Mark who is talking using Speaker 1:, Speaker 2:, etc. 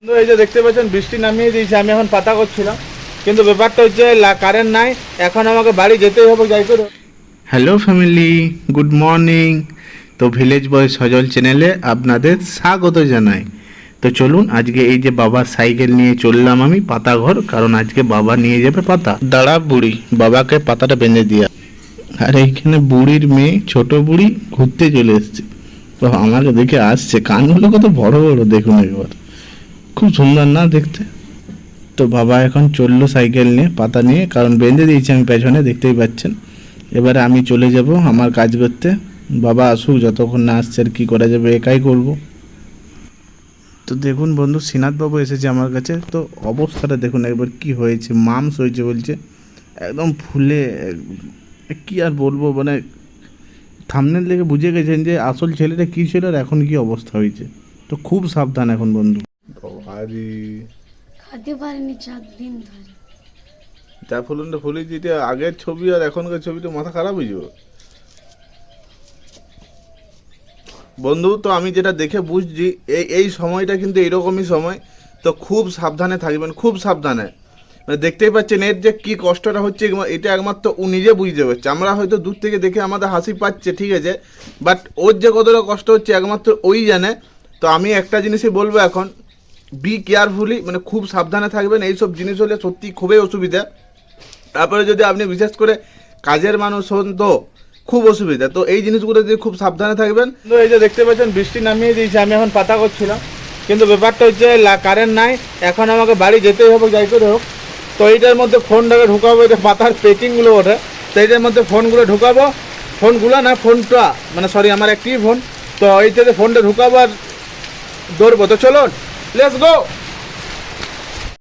Speaker 1: এই যে দেখতে পাচ্ছেন বৃষ্টি নামিয়ে দিয়েছে, আমি এখন পাতা করছিলাম, কিন্তু ব্যাপারটা হচ্ছে কারেন্ট নাই, এখন আমাকে বাড়ি যেতেই হবে যাই করে।
Speaker 2: Hello family, good morning. তো ভিলেজ বয় সজল চ্যানেলে আপনাদের স্বাগত জানাই। তো চলুন আজকে এই যে বাবার সাইকেল নিয়ে চললাম আমি পাতাঘর, কারণ আজকে বাবা নিয়ে যাবে পাতা। দাঁড়া বুড়ি, বাবাকে পাতাটা বেঁধে দিয়া। আর এইখানে বুড়ির মেয়ে ছোট বুড়ি ঘুরতে চলে এসছে, তো আমাকে দেখে আসছে, কানগুলো কত বড় বড় দেখুন একবার, খুব সুন্দর না দেখতে। তো বাবা এখন চললো সাইকেল নিয়ে পাতা নিয়ে, কারণ বেঁধে দিয়েছি আমি পেছনে, দেখতেই পাচ্ছেন। এবারে আমি চলে যাব আমার কাজ করতে, বাবা আসুক, যতক্ষণ না আসছে আর কী করা যাবে, একাই করব। তো দেখুন বন্ধু, শ্রীনাথবাবু এসেছে আমার কাছে, তো অবস্থাটা দেখুন একবার কি হয়েছে, মামস হয়েছে বলছে, একদম ফুলে, কি আর বলবো, মানে থাম্বনেল দেখে বুঝে গেছেন যে আসল ছেলেটা কী ছিল আর এখন কি অবস্থা হয়েছে। তো খুব সাবধান এখন বন্ধু।
Speaker 1: আরে
Speaker 3: খেতে পারিনি 4 দিন ধরে।
Speaker 1: যা ফুলনটা ফুলেছি, এটা আগের ছবি আর এখনকার ছবিটা মাথা খারাপ হয়ে যাবে বন্ধু। তো আমি যেটা দেখে বুঝছি, এই সময়টা কিন্তু এইরকমই সময়, তো খুব সাবধানে থাকবেন, খুব সাবধানে। মানে দেখতেই পাচ্ছেন এর যে কি কষ্টটা হচ্ছে, এটা একমাত্র ও নিজে বুঝতে পারছে। আমরা হয়তো দূর থেকে দেখে আমাদের হাসি পাচ্ছে, ঠিক আছে, বাট ওর যে কতটা কষ্ট হচ্ছে একমাত্র ওই জানে। তো আমি একটা জিনিসই বলবো এখন, বি কেয়ারফুলি, মানে খুব সাবধানে থাকবেন। এইসব জিনিস হলে সত্যি খুবই অসুবিধা। তারপরে যদি আপনি বিশেষ করে কাজের মানুষ হন তো খুব অসুবিধা। তো এই জিনিসগুলো যদি খুব সাবধানে থাকবেন। তো এই যে দেখতে পাচ্ছেন বৃষ্টি নামিয়ে দিয়েছে, আমি এখন পাতা করছিলাম, কিন্তু ব্যাপারটা হচ্ছে কারেন্ট নাই, এখন আমাকে বাড়ি যেতেই হবে যাই করে হোক। তো এইটার মধ্যে ফোনটাকে ঢুকাবো, এটা পাতার পেকিংগুলো ওঠে, তো এইটার মধ্যে ফোনগুলো ঢুকাবো, ফোনগুলো না ফোনটা, মানে সরি আমার একটি ফোন, তো এইটাতে ফোনটা ঢুকাবো আর দৌড়বো। তো চলুন, লেটস গো।